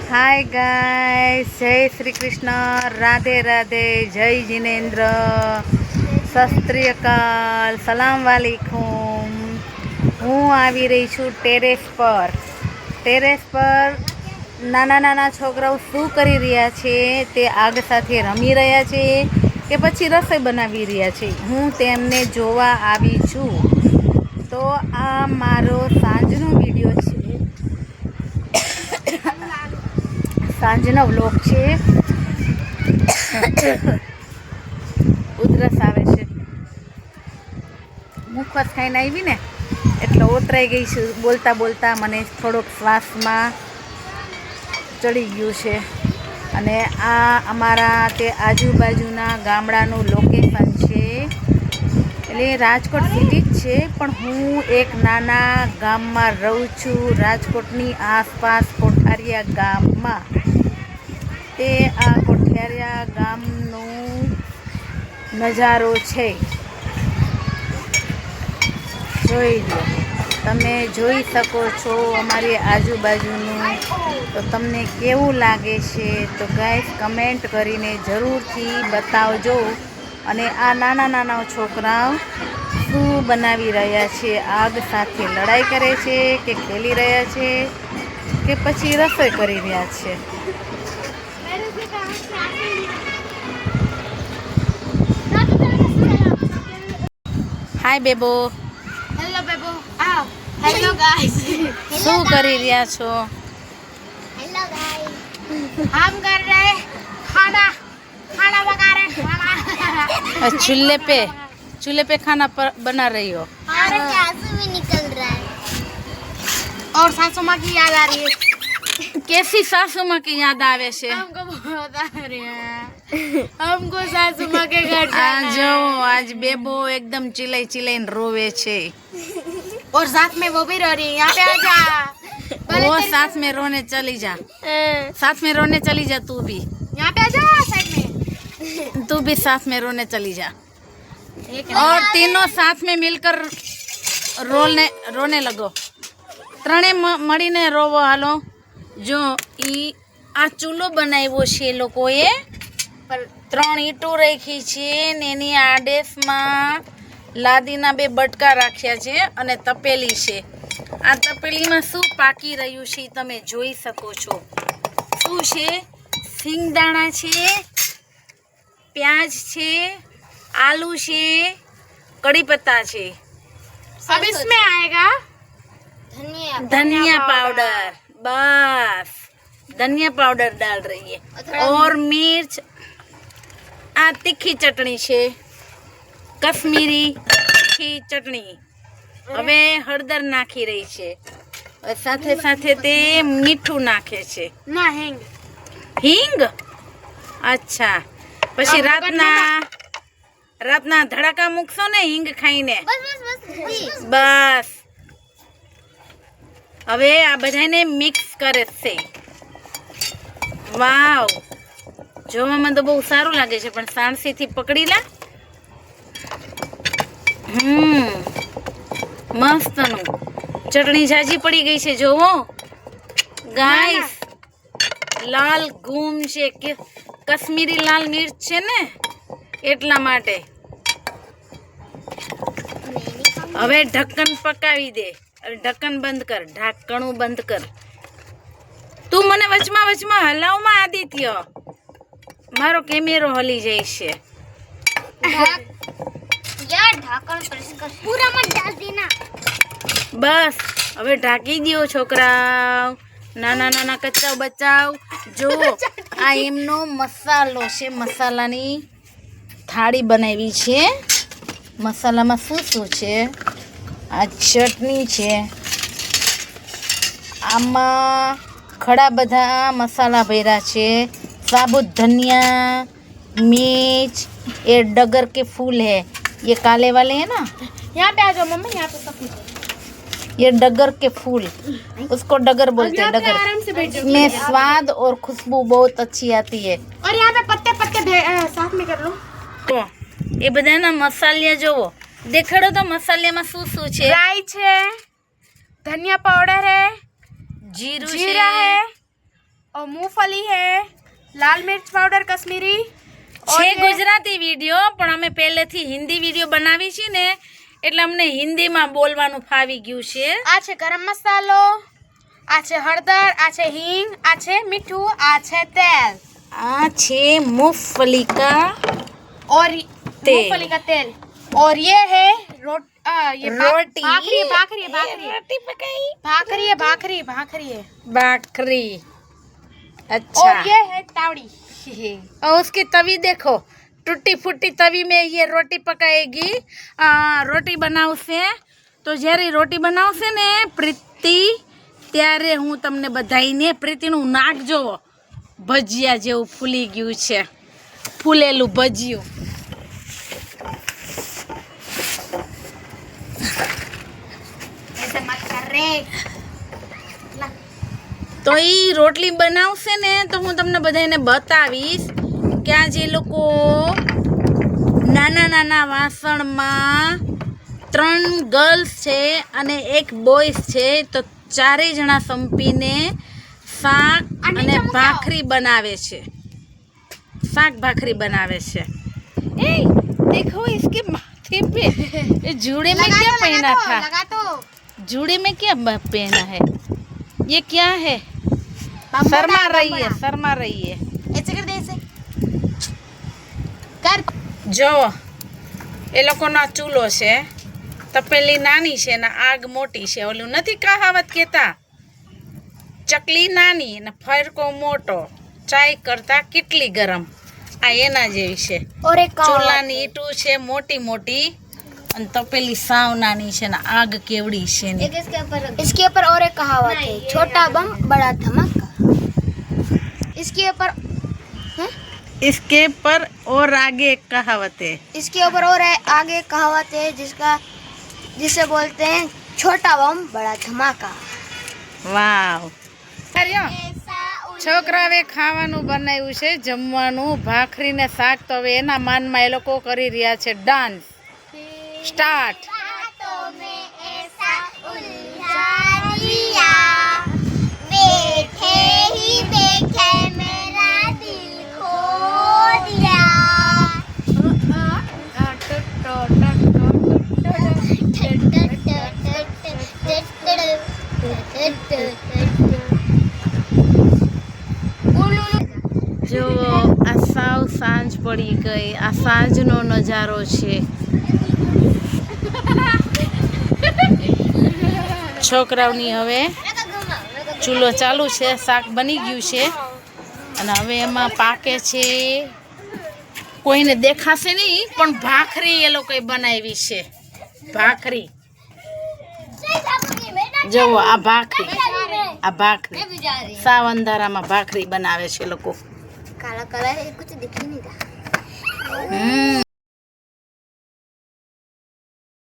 Hi guys, जय श्री कृष्ण, राधे राधे, जय जिनेन्द्र, सत श्री अकाल, सलाम वालेकुम। હું આવી રહી છું ટેરેસ પર નાના નાના છોકરાઓ શું કરી રહ્યા છે તે આગ સાથે રમી રહ્યા છે કે પછી રસોઈ બનાવી રહ્યા છે, હું તેમને જોવા આવી છું। તો આ મારો સાંજનો વિડીયો છે, સાંજનો વ્લોગ છે। ઉધરસ આવે છે, મુખવાસ ખાઈને આવી ને એટલે ઓતરાઈ ગઈ છું। બોલતા બોલતા મને થોડોક શ્વાસમાં ચડી ગયું છે। અને આ અમારા તે આજુબાજુના ગામડાનું લોકેશન છે, એટલે રાજકોટ સિટી જ છે, પણ હું એક નાના ગામમાં રહું છું, રાજકોટની આસપાસ કોઠારિયા ગામમાં। તે આ કોઠારિયા ગામનો નજારો છે, જોઈ લો, તમે જોઈ શકો છો અમારી આજુબાજુનું। તો તમને કેવું લાગે છે તો ગાઈસ કમેન્ટ કરીને જરૂરથી બતાવજો। અને આ નાના નાના છોકરાઓ શું બનાવી રહ્યા છે, આગ સાથે લડાઈ કરે છે કે ખેલી રહ્યા છે કે પછી રસોઈ કરી રહ્યા છે। હાય બેબો, हेलो बेबो, आओ। हेलो गाइस, શું કરી રહ્યા છો? हेलो गाइस, हम कर रहे खाना खाना पका रहे खाना। चूल्हे पे खाना बना रही हो? हमारे आंसू भी निकल रहा है और सासू माँ की याद आ रही है। कैसी सासू माँ की याद आवे છે? हमको बहुत आ रही है, हमको सासू माँ के घर આ જો આજ બેબો એકદમ ચિલાઈને રોવે છે। और साथ में वो भी रो रही है। यहाँ पे आ जा। वो साथ में रोने चली जा, साथ में रोने चली जा, तू भी यहाँ पे आ जा साइड में। तू भी साथ में रोने चली जा, और तीनों साथ में मिलकर रोने लगो। ત્રણે મળીને રોવો હાલો। જો ઈ આ ચૂલો બનાવ્યો છે લોકોએ, पर 3 ઈંટો રાખી છે ને એની આડેસમાં લાદીના 2 બટકા રાખ્યા છે અને તપેલી છે। આ તપેલીમાં શું પાકી રહ્યું છે તમે જોઈ શકો છો। શું છે? સિંગદાણા છે, પ્યાજ છે, આલू છે, कड़ी पत्ता છે। अब इसमें आएगा धनिया पाउडर, बस धनिया पाउडर डाल रही है, और मिर्च। आ तीखी चटनी છે, कश्मीरी तीखी चटनी। હવે હળદર નાખી રહી છે, સાથે સાથે તે મીઠું નાખે છે। ना हिंग। હિંગ? અચ્છા, પછી રાતના ધડાકા મૂકશો ને હિંગ ખાઈને? बस बस बस બસ હવે આ બધાને મિક્સ કરે છે। વાવ, જોવામાં તો બહુ સારું લાગે છે, પણ સાણસીથી પકડી લા। મસ્તનું ચટણી જાજી પડી ગઈ છે, જોવો ગાઈસ। લાલ ઘૂમ છે કે કશ્મીરી લાલ મિર્ચ છે ને એટલા માટે। હવે ઢક્કન પકાવી દે, ઢક્કન બંધ કર, ઢાંકણું બંધ કર। તું મને વચમાં હલાવમાં આદિત્ય, મારો કેમેરો હલી જાય છે। यार ढक्कन प्रेस कर, पूरा मत डाल देना। બસ હવે ઢાંકી દો છોકરાઓ, નાના નાના કચ્ચાઓ બચ્ચાઓ। જો આ એમનો મસાલો છે, મસાલાની થાળી બનાવી છે। મસાલામાં શું છે? આ ચટણી છે, આમાં ખડા બધા મસાલા ભર્યા છે, સાબુત ધનિયા, मिर्च, ये डगर के फूल है, ये काले वाले हैं ना, यहाँ पे आ जाओ मम्मी, यहाँ पे सब कुछ है। ये डगर के फूल, उसको डगर बोलते हैं, डगर। आराम से बैठ जाओ। इसमें स्वाद और खुशबू बहुत अच्छी आती है। और यहाँ पे पत्ते पत्ते साथ में कर लो। તો એ બધાના મસાલિયા જોવો, દેખાડો તો મસાલિયામાં શું છે? राई है, धनिया पाउडर है, જીરું जीरा है और मूंगफली है, लाल मिर्च पाउडर कश्मीरी છે ગુજરાતી વિડીયો પણ અમે પહેલેથી હિન્દી વિડીયો બનાવી છે ને એટલે અમને હિન્દીમાં બોલવાનું ફાવી ગયું છે. આ છે ગરમ મસાલો, આ છે હળદર, આ છે હિંગ, આ છે મીઠું, આ છે તેલ આ છે મૂંગફલી કા और तेल. मूंगफली का तेल और ये है ये रोटी. भाखरी है, भाखरी है, भाखरी है, रोटी पकाई भाखरी है, भाखरी भाखरी है भाखरी. और अच्छा ये है तावड़ी. और उसकी तवी देखो टूटी फूटी तवी में ये रोटी पकाएगी. रोटी બનાવશે તો જ્યારે રોટી બનાવશે ને પ્રીતિ ત્યારે હું તમને બધાઈને પ્રીતિનું નાક જોવો ભજીયા જેવું ફૂલી ગયું છે, ફૂલેલું ભજીયું. ऐसे मत कर रे. તો એ રોટલી બનાવશે ને તો હું તમને બધાને બતાવીશ કે આ જે લોકો નાના નાના વાસણમાં 3 ગર્લ્સ છે અને 1 બોયસ છે તો ચારેય જણા સંપીને શાક અને ભાખરી બનાવે છે. શાક ભાખરી બનાવે છે. એ देखो इसके माथे पे ये जूड़े में क्या पहना था? लगा तो जूड़े में क्या पहना है? ये क्या है? शर्मा रही है, शर्मा रही है. ऐसे कर दे, ऐसे कर. જો એ લોકોનો ચૂલો છે, તપેલી નાની છે ને આગ મોટી છે. ઓલું નથી કહાવત કહેતા ચકલી નાની ને ફરકો મોટો, ચાય કરતા કેટલી ગરમ. આ એના જેવી છે. और एक ચૂલાની ઈટું છે મોટી મોટી અને તપેલી સાવ નાની છે ને આગ કેવડી છે ને. इसके ऊपर और एक कहावत है, छोटा बम बड़ा धमाका. इसके ऊपर इसके पर और आगे एक कहावत है. इसके ऊपर और आगे कहावत है जिसे बोलते हैं छोटा बम बड़ा धमाका. વાવ. છોકરાએ ખાવાનું બનાવ્યું છે, જમવાનું ભાખરી ને શાક. તો હવે એના માનમાં એ લોકો કરી રહ્યા છે ડાન્સ. સ્ટાર્ટ. જો આ સાવ સાંજ પડી ગઈ, આ સાંજનો નજારો છે. છોકરાઓની હવે ચૂલો ચાલુ છે, શાક બની ગયું છે અને હવે એમાં પાકે છે. કોઈને દેખાશે નહીં પણ ભાખરી એ લોકોએ બનાવી છે. ભાખરી જુઓ, આ ભાખરી, આ ભાખરી સાવ અંધારામાં ભાખરી બનાવે છે લોકો. काला काला है, कुछ दिख ही नहीं रहा.